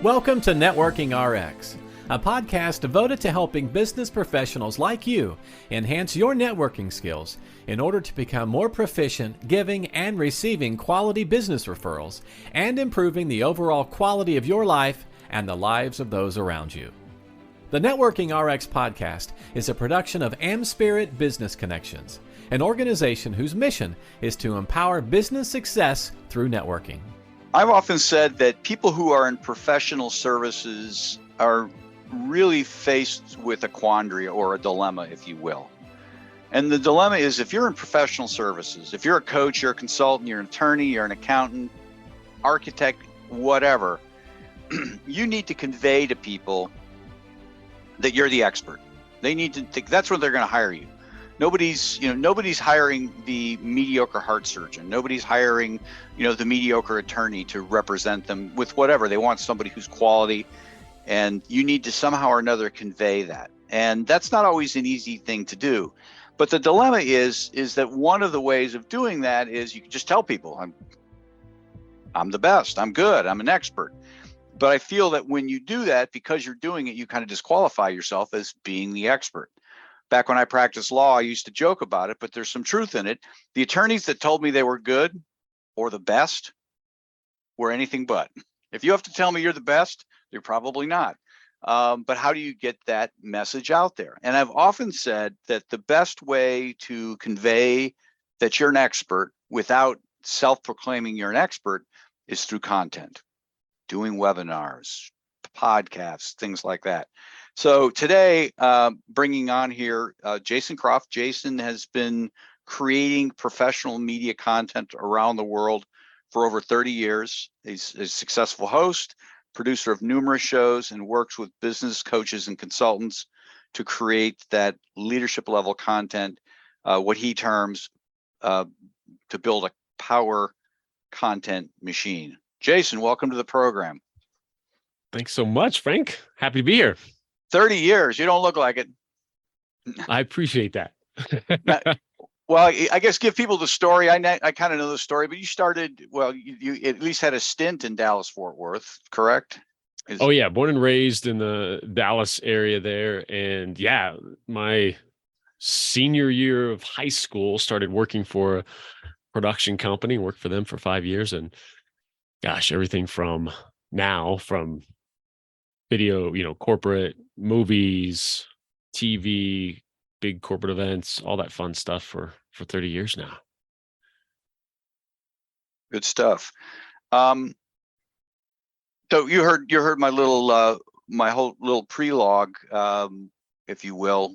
Welcome to Networking RX, a podcast devoted to helping business professionals like you enhance your networking skills in order to become more proficient giving and receiving quality business referrals and improving the overall quality of your life and the lives of those around you. The Networking RX podcast is a production of AmSpirit Business Connections, an organization whose mission is to empower business success through networking. I've often said that people who are in professional services are really faced with a quandary or a dilemma, if you will. And the dilemma is, if you're in professional services, if you're a coach, you're a consultant, you're an attorney, you're an accountant, architect, whatever, you need to convey to people that you're the expert. They need to think that's what they're going to hire you. Nobody's hiring the mediocre heart surgeon. Nobody's hiring, the mediocre attorney to represent them with whatever. They want somebody who's quality, and you need to somehow or another convey that. And that's not always an easy thing to do. But the dilemma is that one of the ways of doing that is you can just tell people, I'm the best, I'm good, I'm an expert. But I feel that when you do that, because you're doing it, you kind of disqualify yourself as being the expert. Back when I practiced law, I used to joke about it, but there's some truth in it. The attorneys that told me they were good or the best were anything but. If you have to tell me you're the best, you're probably not. But how do you get that message out there? And I've often said that the best way to convey that you're an expert without self-proclaiming you're an expert is through content, doing webinars, podcasts, things like that. So today, bringing on here Jason Croft. Jason has been creating professional media content around the world for over 30 years. He's a successful host, producer of numerous shows, and works with business coaches and consultants to create that leadership level content, what he terms to build a power content machine. Jason, welcome to the program. Thanks so much, Frank. Happy to be here. 30 years. You don't look like it. I appreciate that. Well, I guess give people the story. I kind of know the story, but you started, you at least had a stint in Dallas-Fort Worth, correct? Oh, yeah. Born and raised in the Dallas area there. And yeah, my senior year of high school, started working for a production company, worked for them for 5 years. And gosh, everything from video, corporate movies, TV, big corporate events, all that fun stuff for 30 years now. Good stuff. So you heard my little my whole little prelogue, if you will.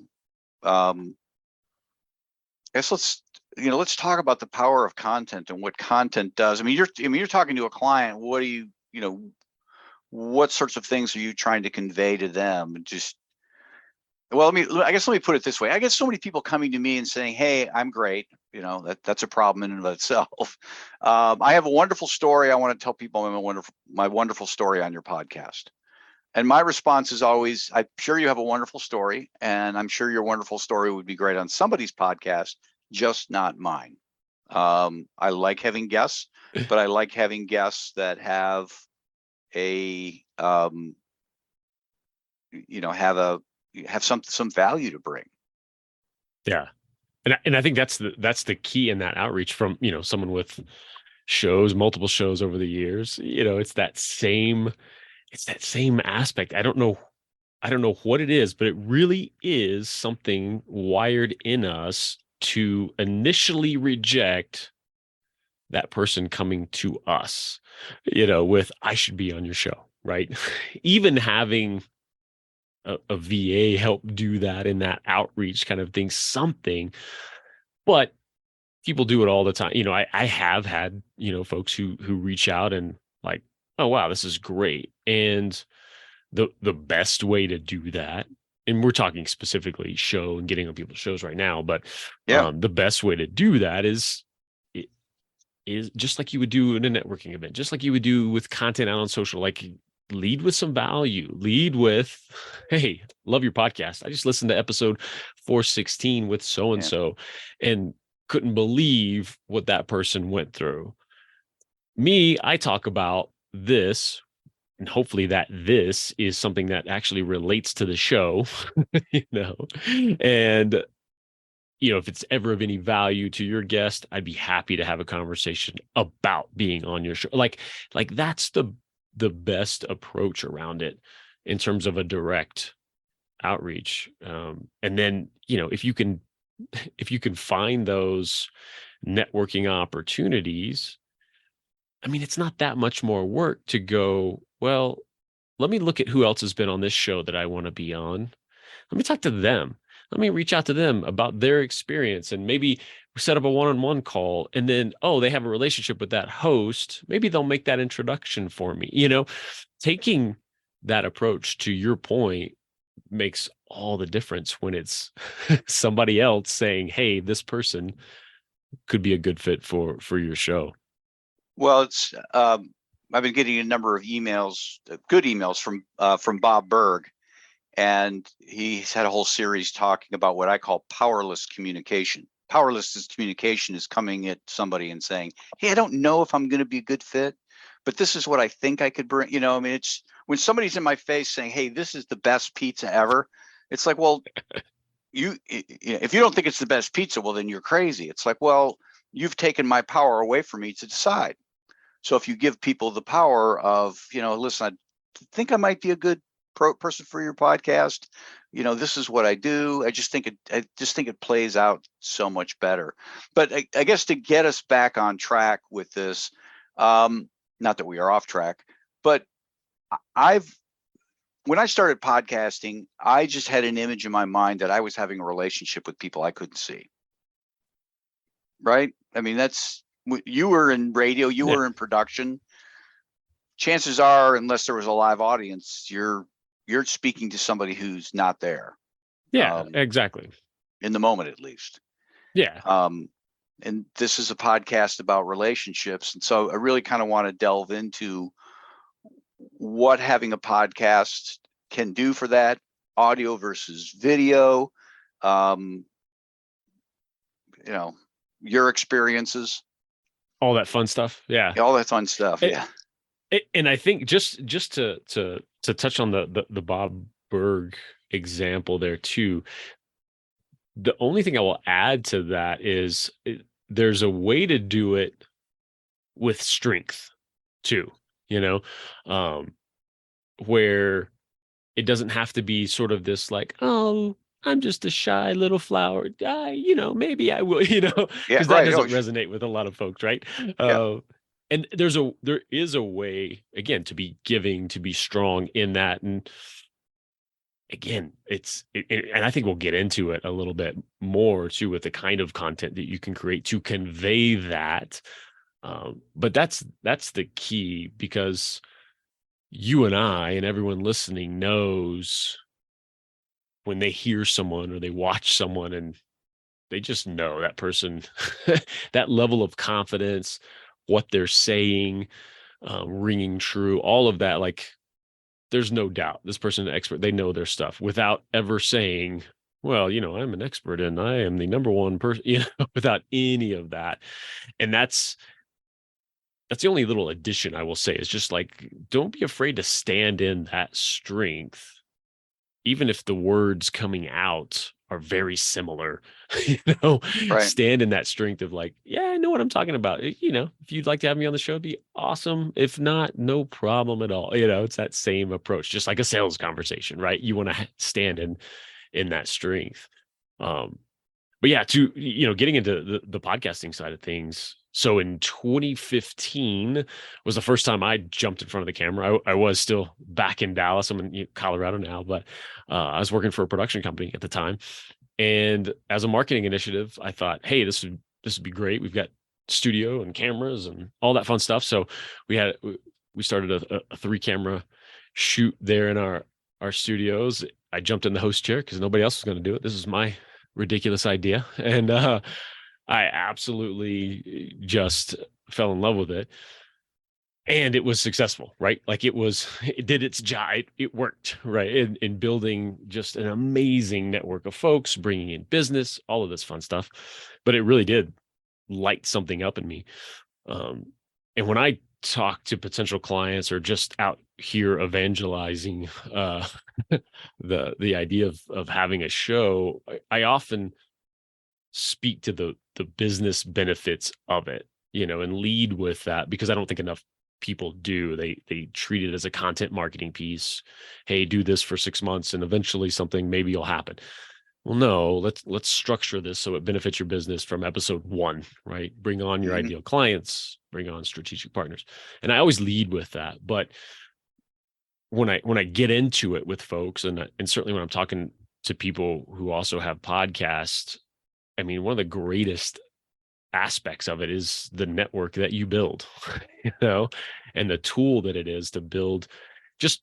I guess let's talk about the power of content and what content does. I mean, you're talking to a client. What do what sorts of things are you trying to convey to them? Let me put it this way. I get so many people coming to me and saying, "Hey, I'm great." That's a problem in and of itself. I have a wonderful story. I want to tell people my wonderful story on your podcast. And my response is always, "I'm sure you have a wonderful story, and I'm sure your wonderful story would be great on somebody's podcast, just not mine." I like having guests, but I like having guests that have have some value to bring. Yeah. And I think that's the key in that outreach from, someone with multiple shows over the years. It's that same aspect. I don't know what it is, but it really is something wired in us to initially reject that person coming to us, with, "I should be on your show," right? Even having a VA help do that in that outreach kind of thing, something, but people do it all the time. I have had, folks who reach out and like, "Oh, wow, this is great." And the best way to do that, and we're talking specifically show and getting on people's shows right now, but yeah, the best way to do that is just like you would do in a networking event, just like you would do with content out on social. Like, lead with some value, lead with, "Hey, love your podcast. I just listened to episode 416 with so-and-so and couldn't believe what that person went through. Me, I talk about this and hopefully that this is something that actually relates to the show, and if it's ever of any value to your guest, I'd be happy to have a conversation about being on your show. Like that's the best approach around it in terms of a direct outreach. And then, if you can find those networking opportunities, I mean, it's not that much more work to go, well, let me look at who else has been on this show that I want to be on. Let me talk to them. Let me reach out to them about their experience, and maybe set up a one-on-one call. And then, they have a relationship with that host. Maybe they'll make that introduction for me. Taking that approach, to your point, makes all the difference when it's somebody else saying, hey, this person could be a good fit for your show. Well, it's I've been getting a number of emails, good emails from Bob Berg, and he's had a whole series talking about what I call powerless communication. Powerless communication is coming at somebody and saying, hey, I don't know if I'm going to be a good fit, but this is what I think I could bring. It's when somebody's in my face saying, hey, this is the best pizza ever. It's like, well, if you don't think it's the best pizza, well, then you're crazy. It's like, well, you've taken my power away from me to decide. So if you give people the power of, listen, I think I might be a good person for your podcast. This is what I do. I just think it plays out so much better. But I guess to get us back on track with this, not that we are off track, but when I started podcasting, I just had an image in my mind that I was having a relationship with people I couldn't see. Right? I mean, you were in radio, you were in production. Chances are, unless there was a live audience, you're speaking to somebody who's not there. Yeah, exactly. In the moment, at least. Yeah. And this is a podcast about relationships. And so I really kind of want to delve into what having a podcast can do for that, audio versus video, your experiences. All that fun stuff. Yeah. All that fun stuff. Yeah. And I think just to touch on the Bob Berg example there too, the only thing I will add to that is there's a way to do it with strength too, where it doesn't have to be sort of this like, oh, I'm just a shy little flower guy, maybe I will, because that doesn't resonate with a lot of folks, right? And there is a way, again, to be giving, to be strong in that. And again, and I think we'll get into it a little bit more too, with the kind of content that you can create to convey that. But that's the key, because you and I and everyone listening knows when they hear someone or they watch someone and they just know that person, that level of confidence, what they're saying, ringing true, all of that, like there's no doubt this person is an expert. They know their stuff without ever saying, well, I'm an expert and I am the number one person, without any of that. And that's the only little addition I will say, is just like, don't be afraid to stand in that strength, even if the words coming out are very similar, Right. Stand in that strength of like, yeah, I know what I'm talking about. If you'd like to have me on the show, it'd be awesome. If not, no problem at all. It's that same approach, just like a sales conversation, right? You want to stand in that strength. But yeah, getting into the podcasting side of things. So in 2015 was the first time I jumped in front of the camera. I was still back in Dallas. I'm in Colorado now, but I was working for a production company at the time. And as a marketing initiative, I thought, hey, this would be great. We've got studio and cameras and all that fun stuff. So we started a 3-camera shoot there in our studios. I jumped in the host chair because nobody else was going to do it. This is my ridiculous idea. And I absolutely just fell in love with it. And it was successful, right? Like it did its job. It worked, right? In building just an amazing network of folks, bringing in business, all of this fun stuff. But it really did light something up in me. And when I talk to potential clients or just out here evangelizing the idea of having a show, I often speak to the business benefits of it, and lead with that, because I don't think enough people do. They treat it as a content marketing piece. Hey, do this for 6 months and eventually something maybe will happen. Well, no, let's structure this so it benefits your business from episode 1, right? Bring on your ideal clients, bring on strategic partners. And I always lead with that. But when I get into it with folks, and certainly when I'm talking to people who also have podcasts, I mean, one of the greatest aspects of it is the network that you build, and the tool that it is to build just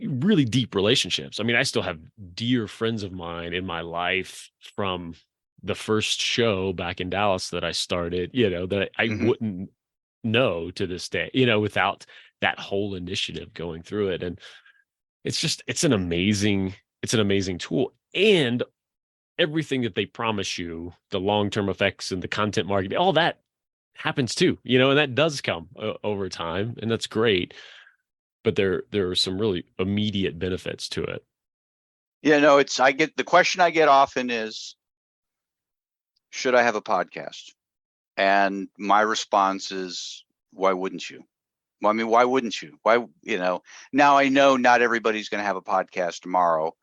really deep relationships. I mean, I still have dear friends of mine in my life from the first show back in Dallas that I started, that I wouldn't know to this day, without that whole initiative going through it. And it's an amazing tool. And everything that they promise you, the long-term effects and the content marketing, all that happens too, and that does come over time, and that's great. But there are some really immediate benefits to it. Yeah, no, the question I get often is, should I have a podcast? And my response is, why wouldn't you? Well, I mean, why wouldn't you? Why, now I know not everybody's going to have a podcast tomorrow,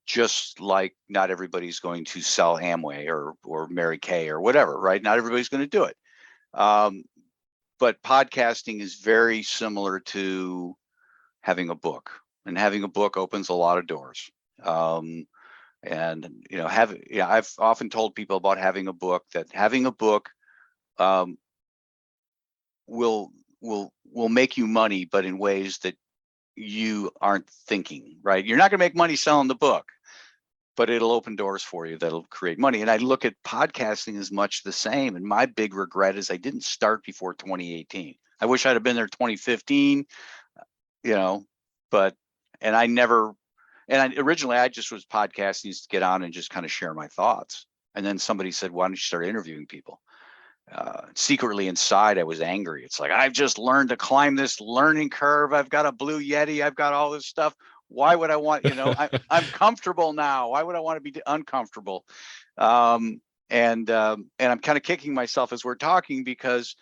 just like not everybody's going to sell Amway or Mary Kay or whatever, right? Not everybody's going to do it. But podcasting is very similar to having a book, and having a book opens a lot of doors. I've often told people about having a book, that having a book will make you money, but in ways that you aren't thinking, right? You're not going to make money selling the book, but it'll open doors for you that'll create money. And I look at podcasting as much the same. And my big regret is I didn't start before 2018. I wish I'd have been there 2015, originally I just was podcasting to get on and just kind of share my thoughts. And then somebody said, why don't you start interviewing people? Secretly inside, I was angry. It's like, I've just learned to climb this learning curve. I've got a Blue Yeti. I've got all this stuff. Why would I want, I'm comfortable now. Why would I want to be uncomfortable? And I'm kind of kicking myself as we're talking, because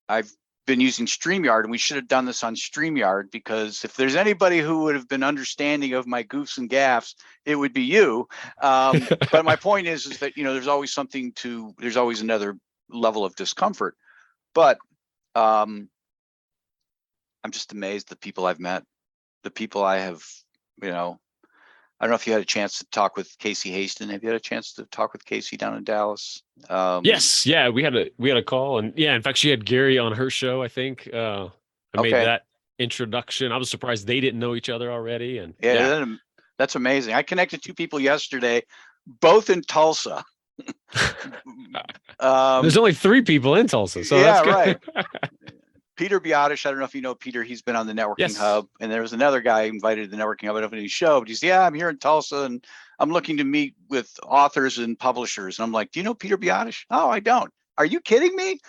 I've been using StreamYard, and we should have done this on StreamYard, because if there's anybody who would have been understanding of my goofs and gaffes, it would be you. But my point is that, there's always another level of discomfort. But I'm just amazed at the people I've met, the people I have, I don't know if you had a chance to talk with Casey Haston. Have you had a chance to talk with Casey down in Dallas? Yes. Yeah. We had a call, and in fact, she had Gary on her show, I think. I made that introduction. I was surprised they didn't know each other already. And that's amazing. I connected 2 people yesterday, both in Tulsa. There's only 3 people in Tulsa. So that's good. Right. Peter Biotish, I don't know if you know Peter, he's been on the Networking Hub, and there was another guy invited to the Networking Hub. I don't know if he showed, but he said, I'm here in Tulsa and I'm looking to meet with authors and publishers. And I'm like, do you know Peter Biotish? Oh, I don't. Are you kidding me?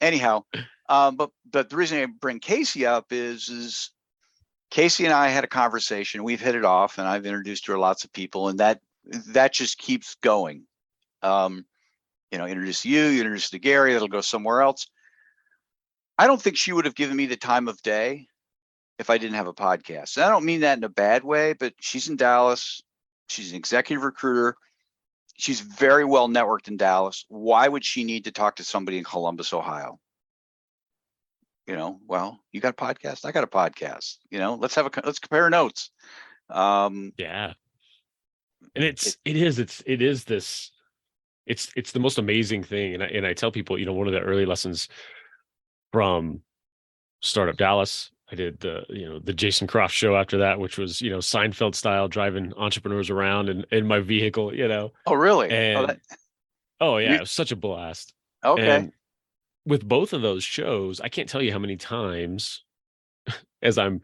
Anyhow, but the reason I bring Casey up is Casey and I had a conversation. We've hit it off, and I've introduced her to lots of people, and that just keeps going. Introduce you introduce to Gary, that'll go somewhere else. I don't think she would have given me the time of day if I didn't have a podcast. And I don't mean that in a bad way, but she's in Dallas. She's an executive recruiter. She's very well networked in Dallas. Why would she need to talk to somebody in Columbus, Ohio? Well, you got a podcast. I got a podcast. Let's compare notes. Yeah. And it's the most amazing thing. And I tell people, one of the early lessons from Startup Dallas, I did the Jason Croft show after that, which was, Seinfeld style, driving entrepreneurs around in my vehicle, Oh, really? And, it was such a blast. Okay. And with both of those shows, I can't tell you how many times as I'm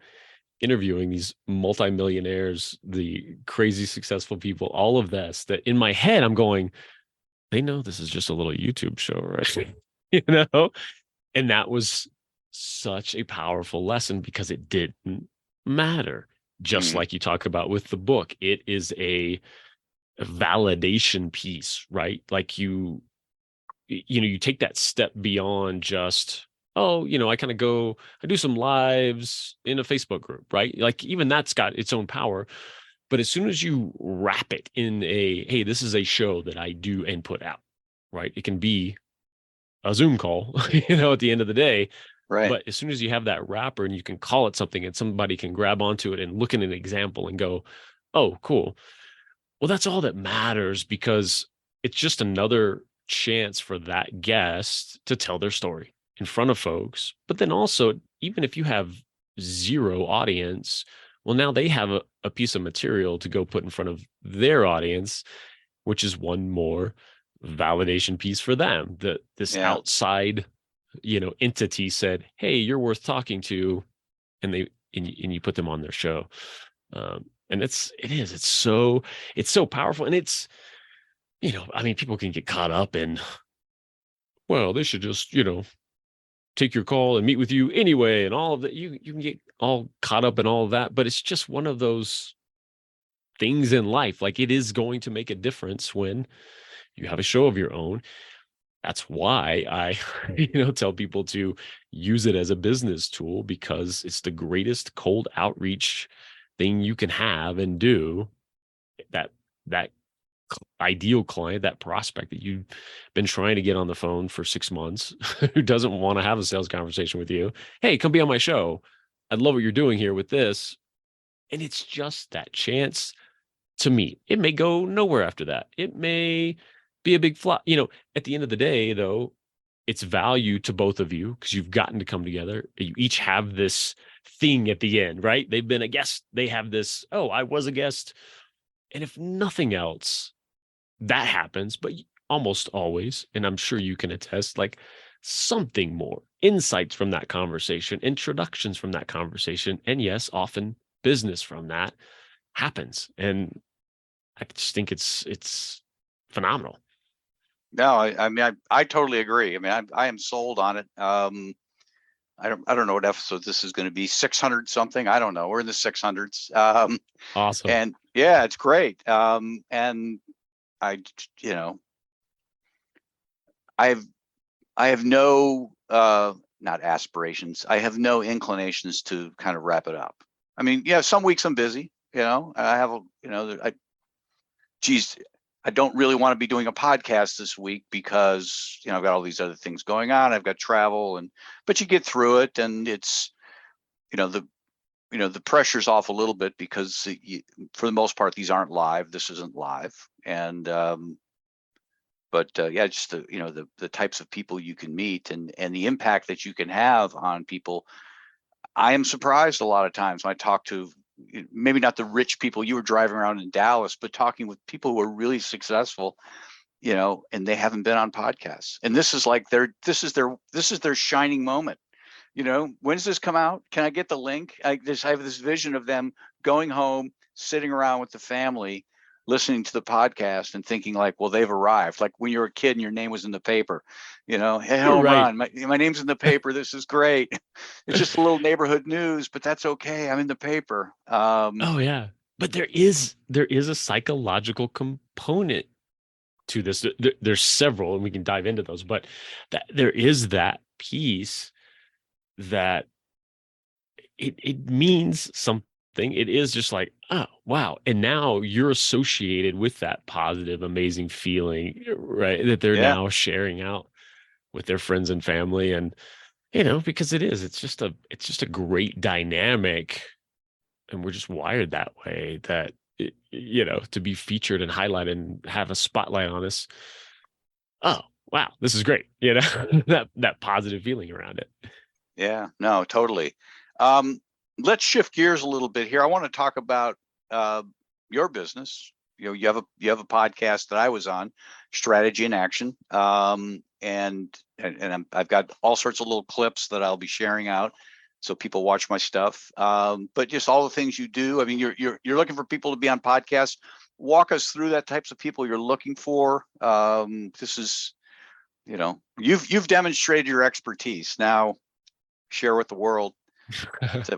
interviewing these multimillionaires, the crazy successful people, all of this, that in my head, I'm going, they know this is just a little YouTube show, right? And that was such a powerful lesson because it didn't matter. Just Mm. like you talk about with the book, it is a validation piece, right? Like you take that step beyond just, oh, I kind of I do some lives in a Facebook group, right? Like even that's got its own power. But as soon as you wrap it in hey, this is a show that I do and put out, right? It can be a Zoom call, at the end of the day. Right. But as soon as you have that wrapper and you can call it something and somebody can grab onto it and look at an example and go, oh, cool. Well, that's all that matters because it's just another chance for that guest to tell their story in front of folks. But then also, even if you have zero audience, well, now they have a piece of material to go put in front of their audience, which is one more validation piece for them. That this Yeah. outside, entity said, "Hey, you're worth talking to," and you put them on their show. And it's so powerful. And it's, I mean, people can get caught up in, well, they should just, take your call and meet with you anyway. And all of that, you can get all caught up in all of that, but it's just one of those things in life. Like it is going to make a difference when you have a show of your own. That's why I, tell people to use it as a business tool, because it's the greatest cold outreach thing you can have and do. That ideal client, that prospect that you've been trying to get on the phone for 6 months, who doesn't want to have a sales conversation with you. Hey, come be on my show. I'd love what you're doing here with this. And it's just that chance to meet. It may go nowhere after that. It may be a big flop. At the end of the day, though, it's value to both of you because you've gotten to come together. You each have this thing at the end, right? They've been a guest. They have this, oh, I was a guest. And if nothing else, that happens, but almost always, and I'm sure you can attest, like something more, insights from that conversation, introductions from that conversation, and yes, often business from that happens. And I just think it's phenomenal. No, I mean, I totally agree. I mean, I am sold on it. I don't know what episode this is going to be, 600 something. I don't know. We're in the 600s. Awesome. And yeah, it's great. And I, I have no, not aspirations. I have no inclinations to kind of wrap it up. I mean, yeah, some weeks I'm busy, I have, I don't really want to be doing a podcast this week because, I've got all these other things going on. I've got travel but you get through it, and it's, the pressure's off a little bit because for the most part, these aren't live. This isn't live. And, yeah, just the types of people you can meet and the impact that you can have on people. I am surprised a lot of times when I talk to, maybe not the rich people you were driving around in Dallas, but talking with people who are really successful, and they haven't been on podcasts. And this is like this is their shining moment. When does this come out? Can I get the link? I have this vision of them going home, sitting around with the family, listening to the podcast and thinking like, well, they've arrived. Like when you were a kid and your name was in the paper, hey, home Right. run, my name's in the paper. This is great. It's just a little neighborhood news, but that's okay. I'm in the paper. Oh yeah. But there is a psychological component to this. There's several, and we can dive into those, but there is that piece that it means something. It is just like, oh, wow. And now you're associated with that positive, amazing feeling, right? That they're now sharing out with their friends and family. And, because it's just a great dynamic. And we're just wired that way, that, to be featured and highlighted and have a spotlight on us. Oh, wow, this is great. That positive feeling around it. Yeah, no, totally. Let's shift gears a little bit here. I want to talk about your business. You have a podcast that I was on, Strategy in Action, and I've got all sorts of little clips that I'll be sharing out, so people watch my stuff. But just all the things you do. I mean, you're looking for people to be on podcasts. Walk us through that types of people you're looking for. This is, you've demonstrated your expertise. Now, share with the world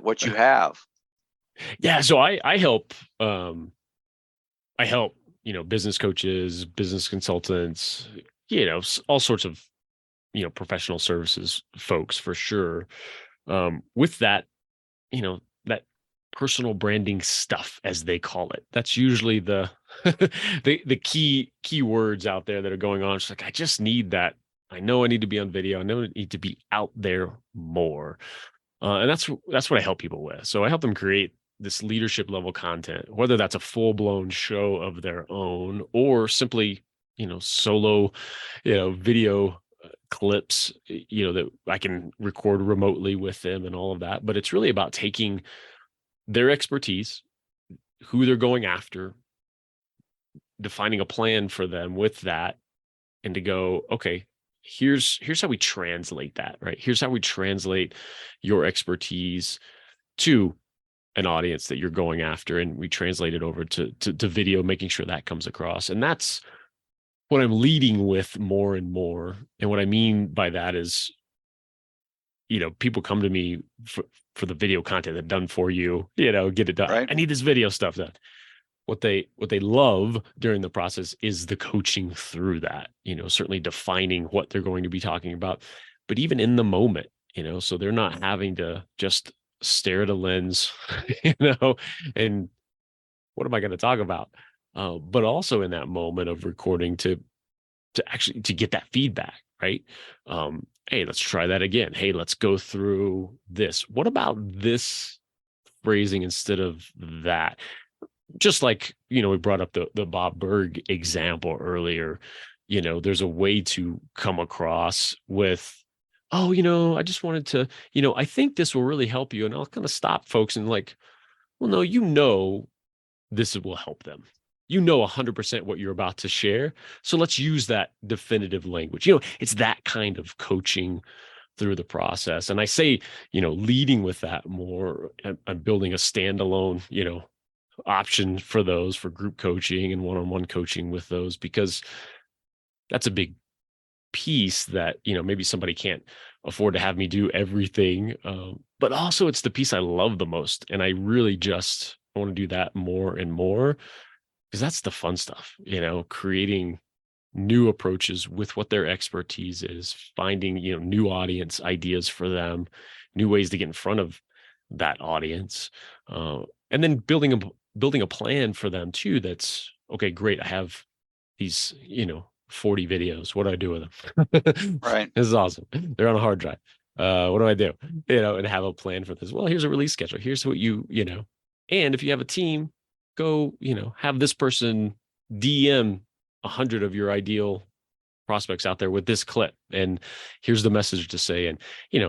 what you have. Yeah. So I help, business coaches, business consultants, all sorts of, professional services folks for sure. With that, that personal branding stuff, as they call it. That's usually the the key words out there that are going on. It's like, I just need that. I know I need to be on video. I know I need to be out there more. And that's what I help people with. So I help them create this leadership level content, whether that's a full blown show of their own or simply, solo, video clips, that I can record remotely with them and all of that. But it's really about taking their expertise, who they're going after, defining a plan for them with that, and to go, okay, here's how we translate that, right? Here's how we translate your expertise to an audience that you're going after, and we translate it over to video, making sure that comes across. And that's what I'm leading with more and more. And what I mean by that is, people come to me for the video content that's done for you, get it done. Right. I need this video stuff done. What they love during the process is the coaching through that, certainly defining what they're going to be talking about, but even in the moment, so they're not having to just stare at a lens, and what am I going to talk about? But also in that moment of recording to actually to get that feedback, right? Hey, let's try that again. Hey, let's go through this. What about this phrasing instead of that? Just like, we brought up the Bob Berg example earlier, there's a way to come across with, oh, I just wanted to, I think this will really help you. And I'll kind of stop folks and like, well, no, this will help them. 100% what you're about to share. So let's use that definitive language. It's that kind of coaching through the process. And I say, leading with that more, I'm building a standalone, option for those, for group coaching and one-on-one coaching with those, because that's a big piece that, maybe somebody can't afford to have me do everything. But also it's the piece I love the most. And I really just want to do that more and more, because that's the fun stuff, creating new approaches with what their expertise is, finding, new audience ideas for them, new ways to get in front of that audience, and then building a plan for them too. That's okay. Great. I have these, 40 videos. What do I do with them? Right. This is awesome. They're on a hard drive. What do I do? And have a plan for this. Well, here's a release schedule. Here's what and if you have a team, go, have this person DM 100 of your ideal prospects out there with this clip. And here's the message to say, and,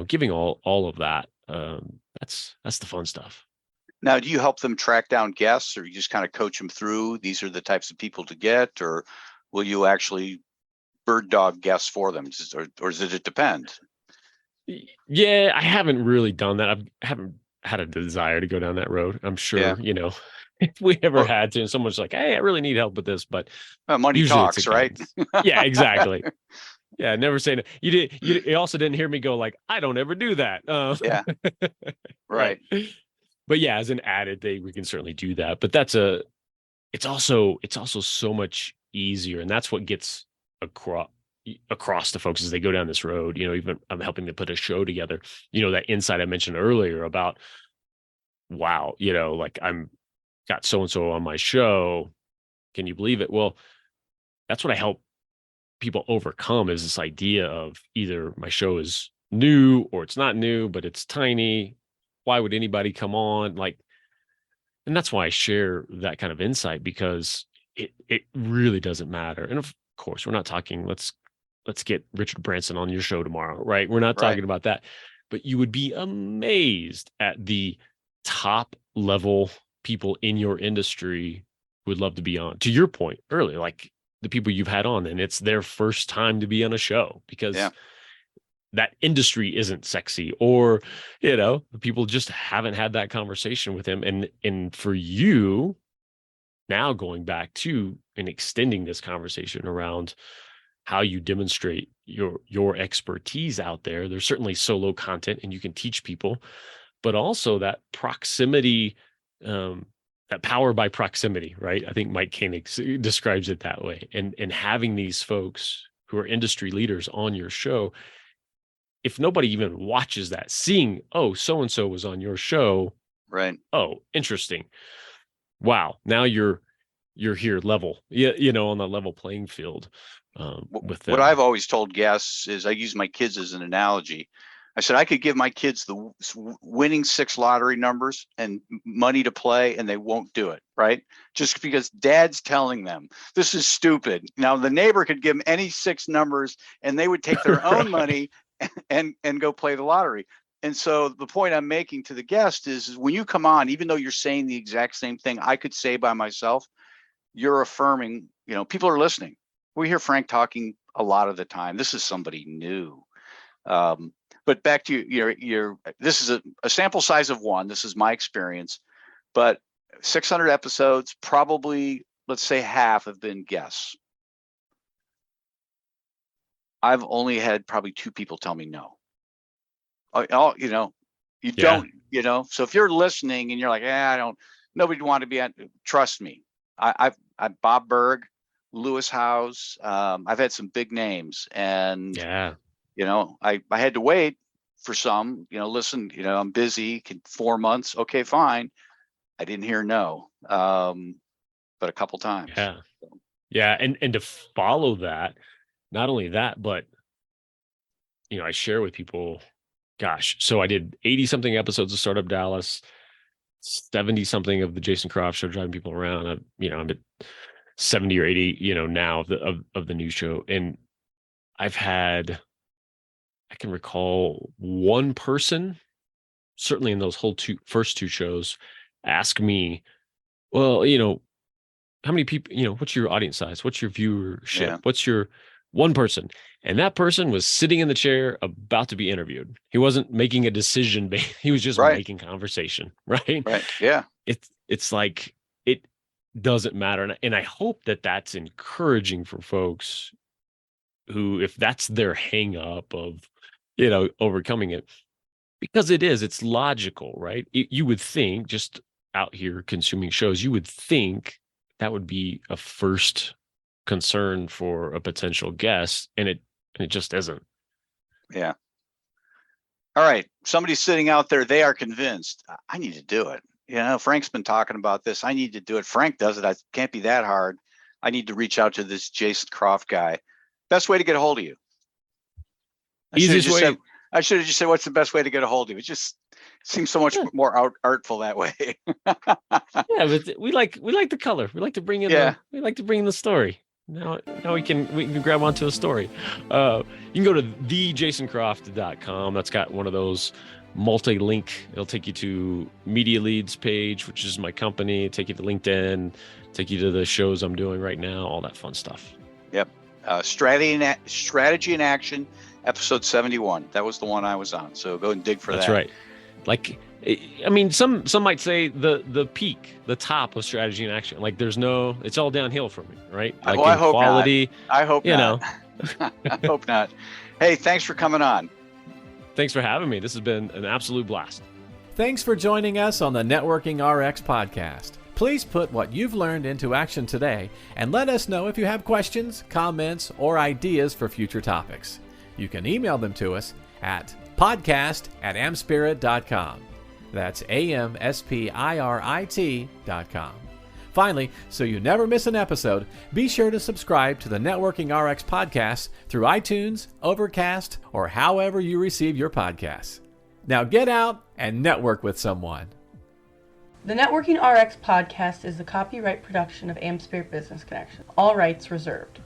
giving all of that. That's the fun stuff. Now, do you help them track down guests, or you just kind of coach them through, these are the types of people to get, or will you actually bird dog guests for them, or does it depend? Yeah, I haven't really done that. I haven't had a desire to go down that road. I'm sure, if we ever had to, and someone's like, hey, I really need help with this, but money talks, right? Yeah, exactly. Yeah, never say no. You also didn't hear me go like, I don't ever do that. Yeah. Right. But yeah, as an added thing, we can certainly do that. But it's also so much easier. And that's what gets across to folks as they go down this road. Even I'm helping to put a show together, that insight I mentioned earlier about, wow, like I'm got so-and-so on my show. Can you believe it? Well, that's what I help people overcome, is this idea of either my show is new or it's not new, but it's tiny. Why would anybody come on? And that's why I share that kind of insight, because it really doesn't matter. And of course, we're not talking, let's get Richard Branson on your show tomorrow, right? We're not talking about that, but you would be amazed at the top level people in your industry who would love to be on. To your point earlier, like the people you've had on, and it's their first time to be on a show because that industry isn't sexy, or, people just haven't had that conversation with him. And for you now, going back to and extending this conversation around how you demonstrate your expertise out there. There's certainly solo content and you can teach people, but also that proximity, that power by proximity, right? I think Mike Koenig describes it that way. And having these folks who are industry leaders on your show, if nobody even watches that, seeing, oh, so-and-so was on your show. Right. Oh, interesting. Wow. Now you're here level, on the level playing field with them. What I've always told guests is, I use my kids as an analogy. I said I could give my kids the winning 6 lottery numbers and money to play, and they won't do it, right? Just because dad's telling them this is stupid. Now the neighbor could give them any 6 numbers, and they would take their own money and go play the lottery. And so the point I'm making to the guest is when you come on, even though you're saying the exact same thing I could say by myself, you're affirming, people are listening. We hear Frank talking a lot of the time. This is somebody new. But back to your this is a sample size of 1. This is my experience, but 600 episodes, probably, let's say half have been guests. I've only had probably 2 people tell me no. You don't, so if you're listening and you're like, nobody want to be on, trust me. I've Bob Berg, Lewis Howes. I've had some big names, and I had to wait for some. Listen, I'm busy. 4 months, okay, fine. I didn't hear no, but a couple times. Yeah, and to follow that, not only that, but I share with people. Gosh, so I did 80 something episodes of Startup Dallas, 70 something of the Jason Croft Show, driving people around. I'm at 70 or 80, now of the new show. And I've had, I can recall one person, certainly in those first two shows, ask me, well, how many people, what's your audience size? What's your viewership? Yeah. What's your one person? And that person was sitting in the chair about to be interviewed. He wasn't making a decision. He was just making conversation. Right. Right. Yeah. It's like, it doesn't matter. And I hope that that's encouraging for folks who, if that's their hang up of, overcoming it, because it's logical, right? You would think, just out here consuming shows, you would think that would be a first concern for a potential guest, and it just isn't. Yeah. All right. Somebody's sitting out there, they are convinced, I need to do it. Frank's been talking about this. I need to do it. Frank does it. I can't be that hard. I need to reach out to this Jason Croft guy. Best way to get a hold of you? Easiest way. I should have just said, what's the best way to get a hold of you? It just seems so much more artful that way. Yeah, but we like the color. We like to bring in the story. Now we can grab onto a story. You can go to thejasоncroft.com. That's got one of those multi-link. It'll take you to Media Leads page, which is my company. Take you to LinkedIn. Take you to the shows I'm doing right now. All that fun stuff. Yep. Strategy in Action, episode 71. That was the one I was on. So go and dig for that. That's right. Like, I mean, some might say the peak, the top of Strategy in Action. Like, it's all downhill from me, right? Like, I hope quality. Not. I hope not. I hope not. Hey, thanks for coming on. Thanks for having me. This has been an absolute blast. Thanks for joining us on the Networking RX podcast. Please put what you've learned into action today and let us know if you have questions, comments, or ideas for future topics. You can email them to us at podcast@amspirit.com. That's AmSpirit.com. Finally, so you never miss an episode, be sure to subscribe to the Networking RX podcast through iTunes, Overcast, or however you receive your podcasts. Now get out and network with someone. The Networking RX podcast is a copyright production of AmSpirit Business Connection. All rights reserved.